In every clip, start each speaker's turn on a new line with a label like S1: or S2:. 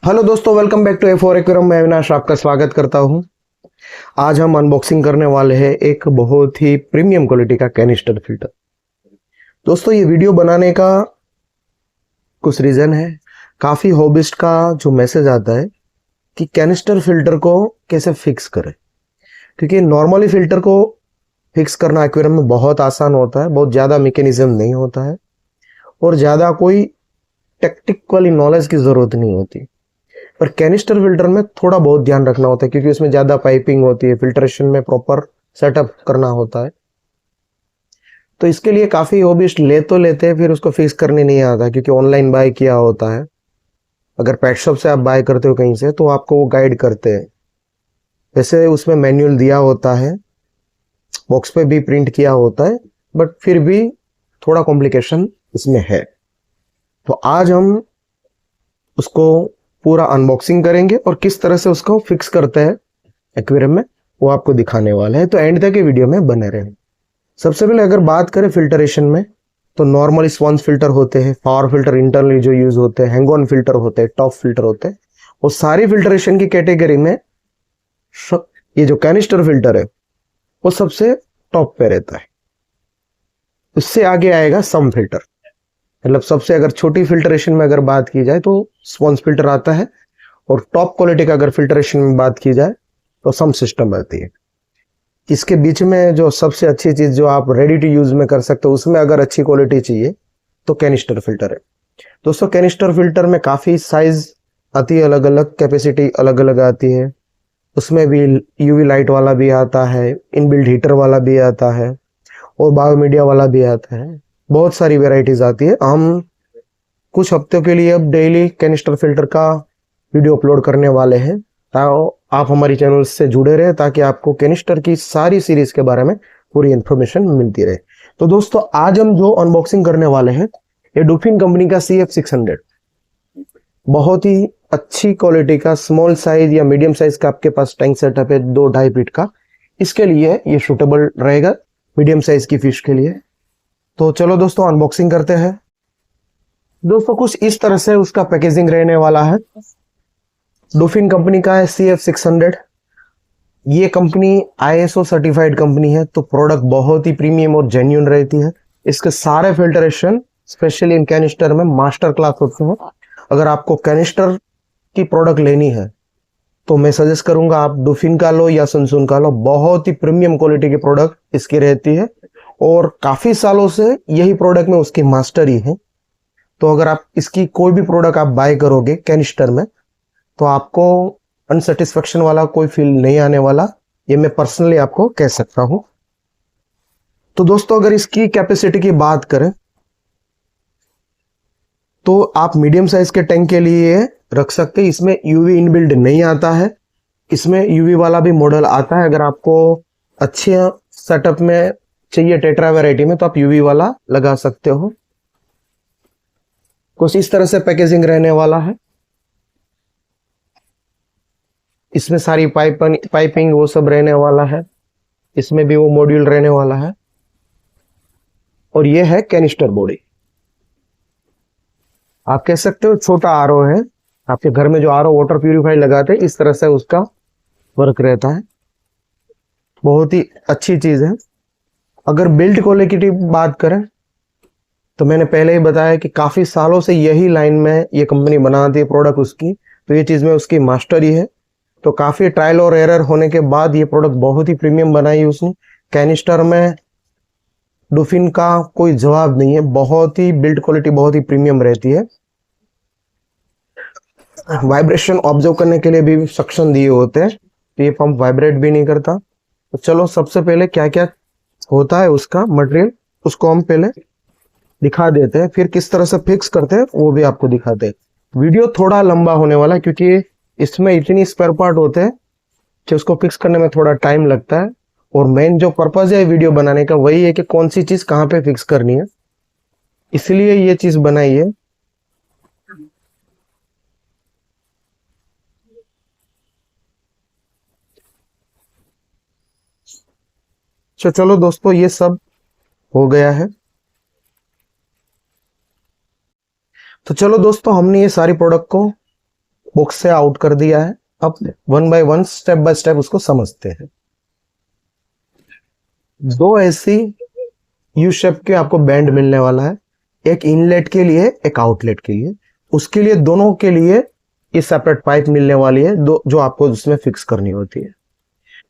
S1: Hello दोस्तों, welcome back to A4 aquarium. मैं अविनाश आपका स्वागत करता हूं। आज हम अनबॉक्सिंग करने वाले हैं एक बहुत ही प्रीमियम क्वालिटी का कैनिस्टर फिल्टर। दोस्तों, ये वीडियो बनाने का कुछ रीज़न है। काफ़ी हॉबिस्ट का जो मैसेज आता है कि कैनिस्टर फिल्टर को कैसे फिक्स करें, क्योंकि नॉर्मली फिल्टर को फिक्स करना एक्वेरियम में बहुत आसान होता है, बहुत ज़्यादा मैकेनिज्म नहीं होता है और ज़्यादा कोई टेक्निकल नॉलेज की ज़रूरत नहीं होती। पर कैनिस्टर फिल्टर में थोड़ा बहुत ध्यान रखना होता है, क्योंकि उसमें ज़्यादा पाइपिंग होती है, फिल्ट्रेशन में प्रॉपर सेटअप करना होता है। तो इसके लिए काफ़ी हॉबिस्ट ले तो लेते हैं, फिर उसको फिक्स करने नहीं आता, क्योंकि ऑनलाइन बाय किया होता है। अगर पेट शॉप से आप बाय करते हो कहीं से, तो आपको वो गाइड करते हैं। वैसे उसमें मैनुअल दिया होता है, बॉक्स पे भी प्रिंट किया होता है, बट फिर भी थोड़ा कॉम्प्लिकेशन इसमें है। तो आज हम उसको पूरा अनबॉक्सिंग करेंगे और किस तरह से उसको फिक्स करते हैं एक्वेरियम में, वो आपको दिखाने वाला है। तो एंड तक ये वीडियो में बने रहें। सबसे पहले अगर बात करें फिल्टरेशन में, तो नॉर्मल स्पॉन्ज फिल्टर होते हैं, पावर फिल्टर इंटरनली जो यूज होते हैं, हैंग ऑन फिल्टर होते हैं, टॉप फिल्टर होते हैं। और सारी फिल्टरेशन की कैटेगरी में ये जो कैनिस्टर फिल्टर है वो सबसे टॉप पे रहता है। उससे आगे आएगा सम फिल्टर, मतलब सबसे अगर छोटी फिल्टरेशन में अगर बात की जाए तो स्पॉन्ज फिल्टर आता है, और टॉप क्वालिटी का अगर फिल्टरेशन में बात की जाए तो सम सिस्टम आती है। इसके बीच में जो सबसे अच्छी चीज जो आप रेडी टू यूज में कर सकते हो, उसमें अगर अच्छी क्वालिटी चाहिए तो कैनिस्टर फिल्टर है। दोस्तों, कैनिस्टर फिल्टर में काफी साइज आती है, अलग अलग कैपेसिटी अलग अलग आती है। उसमें भी यूवी लाइट वाला भी आता है, इनबिल्ट हीटर वाला भी आता है और बायोमीडिया वाला भी आता है। बहुत सारी वेराइटीज आती है। हम कुछ हफ्तों के लिए अब डेली कैनिस्टर फिल्टर का वीडियो अपलोड करने वाले हैं, आप हमारी चैनल से जुड़े रहे, ताकि आपको कैनिस्टर की सारी सीरीज के बारे में पूरी इंफॉर्मेशन मिलती रहे। तो दोस्तों, आज हम जो अनबॉक्सिंग करने वाले हैं, ये डुफिन कंपनी का CF600, बहुत ही अच्छी क्वालिटी का स्मॉल साइज या मीडियम साइज का आपके पास टैंक सेटअप है, 2-2.5 फीट का। इसके लिए ये सूटेबल रहेगा मीडियम साइज की फिश के लिए। तो चलो दोस्तों, अनबॉक्सिंग करते हैं। दोस्तों, कुछ इस तरह से उसका पैकेजिंग रहने वाला है। डुफिन कंपनी का है CF600। ये कंपनी ISO सर्टिफाइड कंपनी है, तो प्रोडक्ट बहुत ही प्रीमियम और जेन्युइन रहती है। इसके सारे फिल्टरेशन स्पेशली इन कैनिस्टर में मास्टर क्लास होते हैं। अगर आपको कैनिस्टर की प्रोडक्ट लेनी है तो मैं सजेस्ट करूंगा आप डुफिन का लो या सनसून का लो। बहुत ही प्रीमियम क्वालिटी की प्रोडक्ट इसकी रहती है और काफी सालों से यही प्रोडक्ट में उसकी मास्टरी है। तो अगर आप इसकी कोई भी प्रोडक्ट आप बाय करोगे कैनिस्टर में, तो आपको अनसेटिस्फेक्शन वाला कोई फील नहीं आने वाला, ये मैं पर्सनली आपको कह सकता हूं। तो दोस्तों, अगर इसकी कैपेसिटी की बात करें तो आप मीडियम साइज के टैंक के लिए रख सकते हैं। इसमें यूवी इनबिल्ड नहीं आता है, इसमें यूवी वाला भी मॉडल आता है। अगर आपको अच्छे सेटअप में चाहिए टेट्रा वैरायटी में, तो आप यूवी वाला लगा सकते हो। कुछ इस तरह से पैकेजिंग रहने वाला है। इसमें सारी पाइपिंग वो सब रहने वाला है। इसमें भी वो मॉड्यूल रहने वाला है। और ये है कैनिस्टर बॉडी। आप कह सकते हो छोटा आरओ है। आपके घर में जो आरओ वाटर प्यूरिफायर लगाते हैं, इस तरह से उसका वर्क रहता है। बहुत ही अच्छी चीज है। अगर बिल्ड क्वालिटी की बात करें तो मैंने पहले ही बताया कि काफी सालों से यही लाइन में ये कंपनी बनाती है प्रोडक्ट उसकी, तो ये चीज में उसकी मास्टरी है। तो काफी ट्रायल और एरर होने के बाद ये प्रोडक्ट बहुत ही प्रीमियम बनाई उसने। कैनिस्टर में डुफिन का कोई जवाब नहीं है, बहुत ही बिल्ड क्वालिटी बहुत ही प्रीमियम रहती है। वाइब्रेशन ऑब्जर्व करने के लिए भी सक्शन दिए होते हैं, तो ये पंप वाइब्रेट भी नहीं करता। तो चलो, सबसे पहले क्या क्या होता है उसका मटेरियल, उसको हम पहले दिखा देते हैं, फिर किस तरह से फिक्स करते हैं वो भी आपको दिखाते हैं। वीडियो थोड़ा लंबा होने वाला है, क्योंकि इसमें इतनी स्पेयर पार्ट होते हैं कि उसको फिक्स करने में थोड़ा टाइम लगता है। और मेन जो पर्पज है वीडियो बनाने का वही है कि कौन सी चीज कहाँ पे फिक्स करनी है, इसलिए ये चीज बनाई है। तो चलो दोस्तों, ये सब हो गया है। तो चलो दोस्तों, हमने ये सारी प्रोडक्ट को बॉक्स से आउट कर दिया है। अब one by one step by step उसको समझते हैं। दो ऐसी यू शेप के आपको बैंड मिलने वाला है, एक इनलेट के लिए एक आउटलेट के लिए। उसके लिए दोनों के लिए ये सेपरेट पाइप मिलने वाली है, दो जो आपको उसमें फिक्स करनी होती है।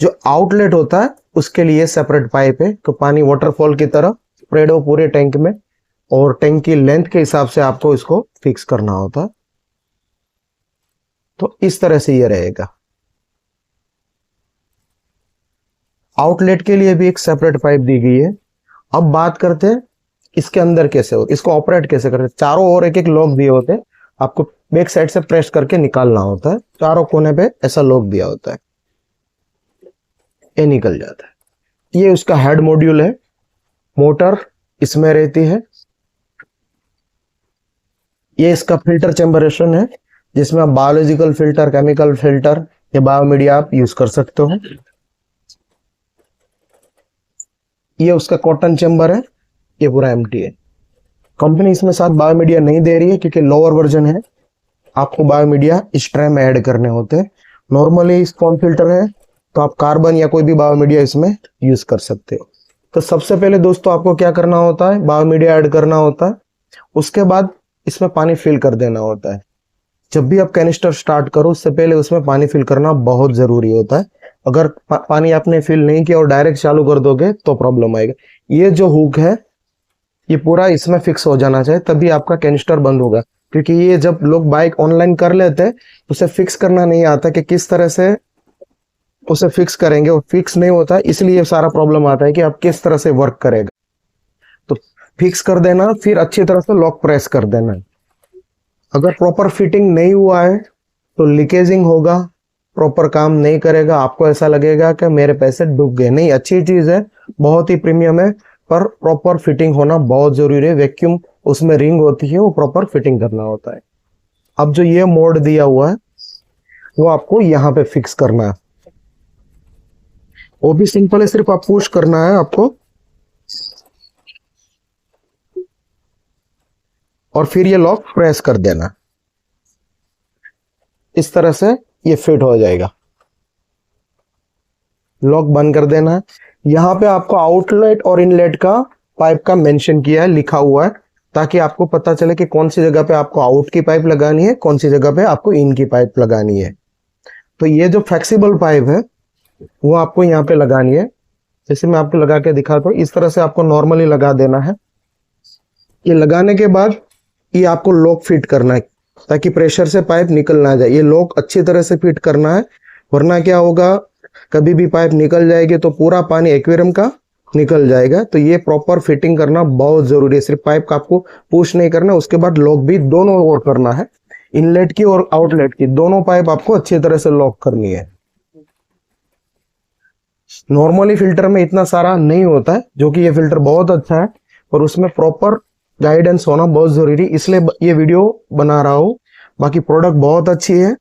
S1: जो आउटलेट होता है उसके लिए सेपरेट पाइप है, तो पानी वाटरफॉल की तरह स्प्रेड हो पूरे टैंक में, और टैंक की लेंथ के हिसाब से आपको इसको फिक्स करना होता है। तो इस तरह से ये रहेगा। आउटलेट के लिए भी एक सेपरेट पाइप दी गई है। अब बात करते हैं इसके अंदर कैसे हो, इसको ऑपरेट कैसे करते हैं। चारों ओर एक एक लॉक दिए होते हैं, आपको बैक साइड से प्रेस करके निकालना होता है। चारों कोने पे ऐसा लॉक दिया होता है, ये निकल जाता है। ये उसका हेड मॉड्यूल है, मोटर इसमें रहती है। ये इसका फिल्टर चैम्बरेशन है, जिसमें आप बायोलॉजिकल फिल्टर, केमिकल फिल्टर या बायोमीडिया आप यूज कर सकते हो। ये उसका कॉटन चैम्बर है, ये पूरा एम्प्टी है। कंपनी इसमें साथ बायोमीडिया नहीं दे रही है क्योंकि लोअर वर्जन है, आपको बायोमीडिया इस ट्रे में ऐड करने होते हैं। नॉर्मली स्पॉन फिल्टर है तो आप कार्बन या कोई भी बायोमीडिया इसमें यूज कर सकते हो। तो सबसे पहले दोस्तों आपको क्या करना होता है, बायोमीडिया ऐड करना होता है। उसके बाद इसमें पानी फिल कर देना होता है। जब भी आप कैनिस्टर स्टार्ट करो उससे पहले उसमें पानी फिल करना बहुत जरूरी होता है। अगर पानी आपने फिल नहीं किया और डायरेक्ट चालू कर दोगे तो प्रॉब्लम आएगा। ये जो हुक है ये पूरा इसमें फिक्स हो जाना चाहिए, तभी आपका कैनिस्टर बंद होगा। क्योंकि ये जब लोग बाइक ऑनलाइन कर लेते हैं उसे फिक्स करना नहीं आता कि किस तरह से उसे फिक्स करेंगे, और फिक्स नहीं होता, इसलिए सारा प्रॉब्लम आता है कि आप किस तरह से वर्क करेगा। तो फिक्स कर देना, फिर अच्छी तरह से लॉक प्रेस कर देना। अगर प्रॉपर फिटिंग नहीं हुआ है तो लीकेजिंग होगा, प्रॉपर काम नहीं करेगा, आपको ऐसा लगेगा कि मेरे पैसे डूब गए। नहीं, अच्छी चीज है, बहुत ही प्रीमियम है, पर प्रॉपर फिटिंग होना बहुत जरूरी है। वैक्यूम उसमें रिंग होती है, वो प्रॉपर फिटिंग करना होता है। अब जो ये मोड दिया हुआ है वो आपको यहाँ पे फिक्स करना है। वो भी सिंपल है, सिर्फ आप पुश करना है आपको, और फिर ये लॉक प्रेस कर देना। इस तरह से ये फिट हो जाएगा। लॉक बंद कर देना है। यहाँ पे आपको आउटलेट और इनलेट का पाइप का मेंशन किया है, लिखा हुआ है, ताकि आपको पता चले कि कौन सी जगह पे आपको आउट की पाइप लगानी है, कौन सी जगह पे आपको इन की पाइप लगानी है। तो ये जो फ्लेक्सिबल पाइप है वो आपको यहाँ पे लगानी है। जैसे मैं आपको लगा के दिखाता हूँ, इस तरह से आपको नॉर्मली लगा देना है। ये लगाने के बाद ये आपको लॉक फिट करना है ताकि प्रेशर से पाइप निकल ना जाए। ये लॉक अच्छी तरह से फिट करना है, वरना क्या होगा, कभी भी पाइप निकल जाएगी तो पूरा पानी एक्वेरियम का निकल जाएगा। तो ये प्रॉपर फिटिंग करना बहुत जरूरी है। सिर्फ पाइप का आपको पुश नहीं करना, उसके बाद लॉक भी दोनों ओर करना है, इनलेट की और आउटलेट की, दोनों पाइप आपको अच्छी तरह से लॉक करनी है। नॉर्मली फिल्टर में इतना सारा नहीं होता है, जो कि ये फिल्टर बहुत अच्छा है, और उसमें प्रॉपर गाइडेंस होना बहुत जरूरी, इसलिए ये वीडियो बना रहा हूँ। बाकी प्रोडक्ट बहुत अच्छी है,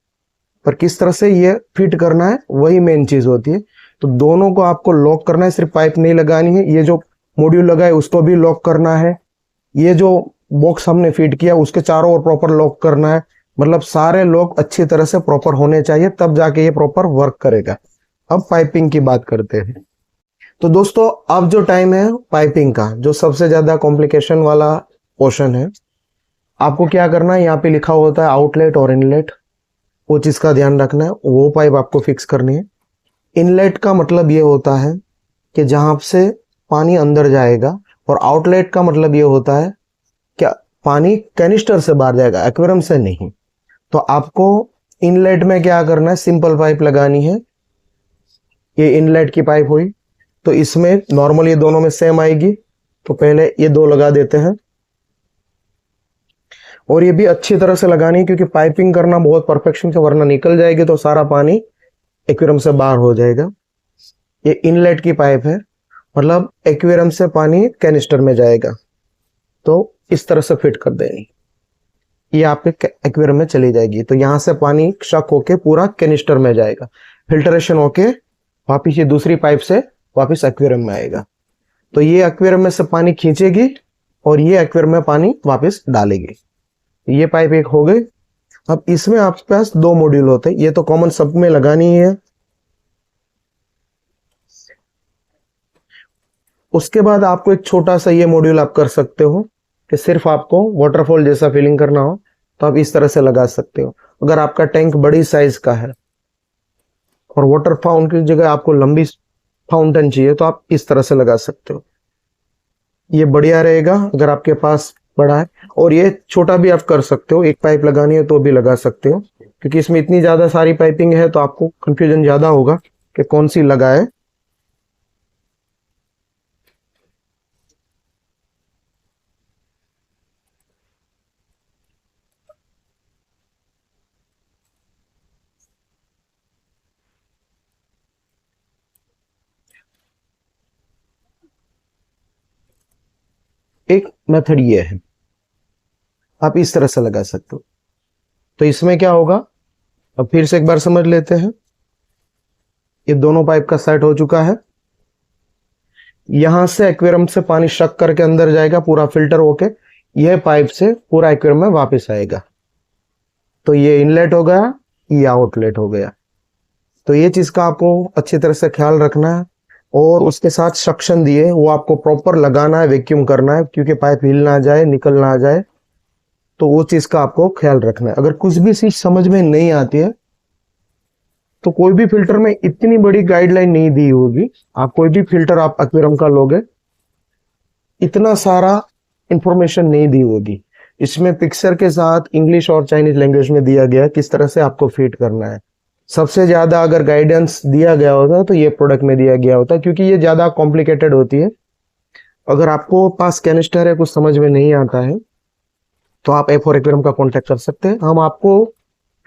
S1: पर किस तरह से ये फिट करना है वही मेन चीज होती है। तो दोनों को आपको लॉक करना है, सिर्फ पाइप नहीं लगानी है। ये जो मॉड्यूल लगा है उसको भी लॉक करना है। ये जो बॉक्स हमने फिट किया उसके चारों ओर प्रॉपर लॉक करना है। मतलब सारे लॉक अच्छी तरह से प्रॉपर होने चाहिए, तब जाके ये प्रॉपर वर्क करेगा। अब पाइपिंग की बात करते हैं। तो दोस्तों अब जो टाइम है पाइपिंग का, जो सबसे ज्यादा कॉम्प्लिकेशन वाला पोर्शन है, आपको क्या करना है, यहाँ पे लिखा होता है आउटलेट और इनलेट, वो चीज का ध्यान रखना है। वो पाइप आपको फिक्स करनी है। इनलेट का मतलब ये होता है कि जहां से पानी अंदर जाएगा, और आउटलेट का मतलब ये होता है क्या पानी कैनिस्टर से बाहर जाएगा, एक्वेरियम से नहीं। तो आपको इनलेट में क्या करना है, सिंपल पाइप लगानी है। ये इनलेट की पाइप हुई, तो इसमें नॉर्मल ये दोनों में सेम आएगी, तो पहले ये दो लगा देते हैं। और ये भी अच्छी तरह से लगानी है, क्योंकि पाइपिंग करना बहुत परफेक्शन से, वरना निकल जाएगी तो सारा पानी एक्वेरियम से बाहर हो जाएगा। ये इनलेट की पाइप है, मतलब एक्वेरियम से पानी कैनिस्टर में जाएगा, तो इस तरह से फिट कर देनी, ये आपके एक्वेरियम में चली जाएगी। तो यहां से पानी शक होके पूरा कैनिस्टर में जाएगा, फिल्टरेशन होके वापिस ये दूसरी पाइप से वापिस एक्वेरियम में आएगा। तो ये एक्वेरियम में से पानी खींचेगी और ये एक्वेरियम में पानी वापस डालेगी। ये पाइप एक हो गई। अब इसमें आपके पास दो मॉड्यूल होते हैं, ये तो कॉमन सब में लगानी है। उसके बाद आपको एक छोटा सा ये मॉड्यूल आप कर सकते हो कि सिर्फ आपको वाटरफॉल जैसा फीलिंग करना हो तो आप इस तरह से लगा सकते हो। अगर आपका टैंक बड़ी साइज का है और वाटर फाउंटेन की जगह आपको लंबी फाउंटेन चाहिए तो आप इस तरह से लगा सकते हो, ये बढ़िया रहेगा अगर आपके पास बड़ा है। और ये छोटा भी आप कर सकते हो, एक पाइप लगानी है तो भी लगा सकते हो, क्योंकि इसमें इतनी ज्यादा सारी पाइपिंग है तो आपको कंफ्यूजन ज्यादा होगा कि कौन सी लगाए। एक मेथड ये है, आप इस तरह से लगा सकते हो। तो इसमें क्या होगा, अब फिर से एक बार समझ लेते हैं। ये दोनों पाइप का सेट हो चुका है, यहां से एक्वेरियम से पानी शक करके अंदर जाएगा, पूरा फिल्टर होके यह पाइप से पूरा एक्वेरियम में वापस आएगा। तो ये इनलेट हो गया, ये आउटलेट हो गया। तो ये चीज का आपको अच्छी तरह से ख्याल रखना है। और उसके साथ सक्शन दिए वो आपको प्रॉपर लगाना है, वैक्यूम करना है, क्योंकि पाइप हिल ना जाए, निकल ना जाए। तो वो चीज का आपको ख्याल रखना है। अगर कुछ भी चीज समझ में नहीं आती है तो कोई भी फिल्टर में इतनी बड़ी गाइडलाइन नहीं दी होगी। आप कोई भी फिल्टर आप एक्वेरियम का लोगे, इतना सारा इंफॉर्मेशन नहीं दी होगी। इसमें पिक्चर के साथ इंग्लिश और चाइनीज लैंग्वेज में दिया गया किस तरह से आपको फिट करना है। सबसे ज्यादा अगर गाइडेंस दिया गया होता तो ये प्रोडक्ट में दिया गया होता, क्योंकि ये ज्यादा कॉम्प्लिकेटेड होती है। अगर आपको पास कैनिस्टर है, कुछ समझ में नहीं आता है, तो आप A4 एक्वेरियम का कॉन्टेक्ट कर सकते हैं। हम आपको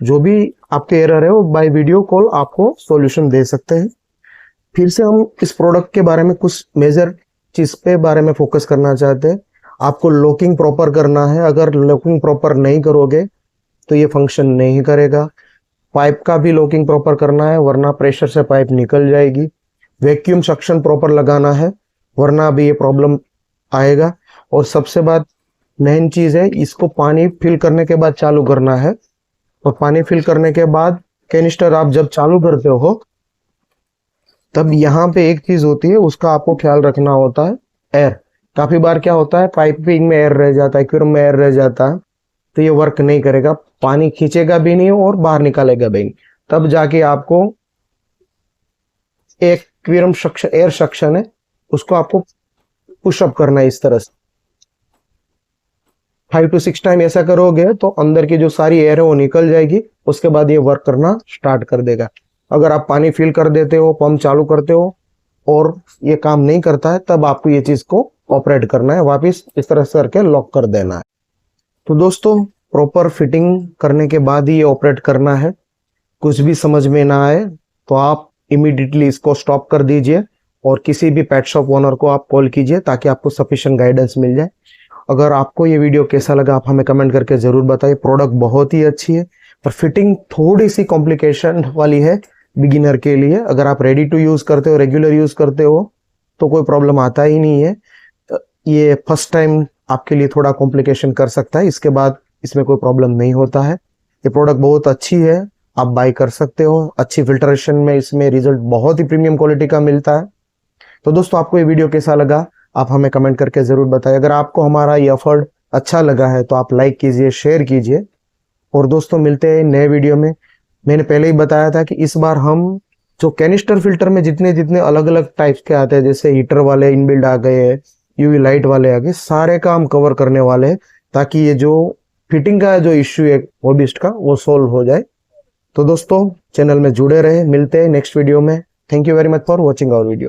S1: जो भी आपके एरर है वो बाय वीडियो कॉल आपको सॉल्यूशन दे सकते हैं। फिर से हम इस प्रोडक्ट के बारे में कुछ मेजर चीज पे बारे में फोकस करना चाहते हैं। आपको लॉकिंग प्रॉपर करना है, अगर लॉकिंग प्रॉपर नहीं करोगे तो ये फंक्शन नहीं करेगा। पाइप का भी लॉकिंग प्रॉपर करना है, वरना प्रेशर से पाइप निकल जाएगी। वैक्यूम सक्शन प्रॉपर लगाना है, वरना भी ये प्रॉब्लम आएगा। और सबसे बात मेन चीज है, इसको पानी फिल करने के बाद चालू करना है। और पानी फिल करने के बाद कैनिस्टर आप जब चालू करते हो तब यहाँ पे एक चीज होती है, उसका आपको ख्याल रखना होता है, एयर। काफी बार क्या होता है, पाइपिंग में एयर रह जाता है, एक्वेरियम में एयर रह जाता है, तो ये वर्क नहीं करेगा, पानी खींचेगा भी नहीं और बाहर निकालेगा भी नहीं। तब जाके आपको एक एक्वेरियम सक्शन, एयर सक्शन है, उसको आपको पुशअप करना है इस तरह से। 5 to 6 टाइम ऐसा करोगे तो अंदर की जो सारी एयर है वो निकल जाएगी। उसके बाद ये वर्क करना स्टार्ट कर देगा। अगर आप पानी फिल कर देते हो, पंप चालू करते हो और ये काम नहीं करता है, तब आपको ये चीज को ऑपरेट करना है, वापस इस तरह से करके लॉक कर देना है। तो दोस्तों, प्रॉपर फिटिंग करने के बाद ही ये ऑपरेट करना है। कुछ भी समझ में ना आए तो आप इमीडिएटली इसको स्टॉप कर दीजिए और किसी भी पेट शॉप ओनर को आप कॉल कीजिए, ताकि आपको सफिशिएंट गाइडेंस मिल जाए। अगर आपको ये वीडियो कैसा लगा आप हमें कमेंट करके जरूर बताइए। प्रोडक्ट बहुत ही अच्छी है, पर फिटिंग थोड़ी सी कॉम्प्लिकेशन वाली है बिगिनर के लिए। अगर आप रेडी टू यूज करते हो, रेगुलर यूज करते हो, तो कोई प्रॉब्लम आता ही नहीं है। ये फर्स्ट टाइम आपके लिए थोड़ा कॉम्प्लिकेशन कर सकता है, इसके बाद इसमें कोई प्रॉब्लम नहीं होता है। ये प्रोडक्ट बहुत अच्छी है, आप बाय कर सकते हो। अच्छी फिल्ट्रेशन में इसमें रिजल्ट बहुत ही प्रीमियम क्वालिटी का मिलता है। तो दोस्तों, आपको ये वीडियो कैसा लगा आप हमें कमेंट करके जरूर बताइए। अगर आपको हमारा ये एफर्ट अच्छा लगा है तो आप लाइक कीजिए, शेयर कीजिए। और दोस्तों, मिलते हैं नए वीडियो में। मैंने पहले ही बताया था कि इस बार हम जो कैनिस्टर फिल्टर में जितने जितने अलग अलग टाइप्स के आते हैं, जैसे हीटर वाले इनबिल्ड आ गए, यूवी लाइट वाले आ गए, सारे का हम कवर करने वाले हैं, ताकि ये जो फिटिंग का जो इश्यू है हॉबिस्ट का वो सोल्व हो जाए। तो दोस्तों, चैनल में जुड़े रहे, मिलते हैं नेक्स्ट वीडियो में। Thank you very much for watching our video.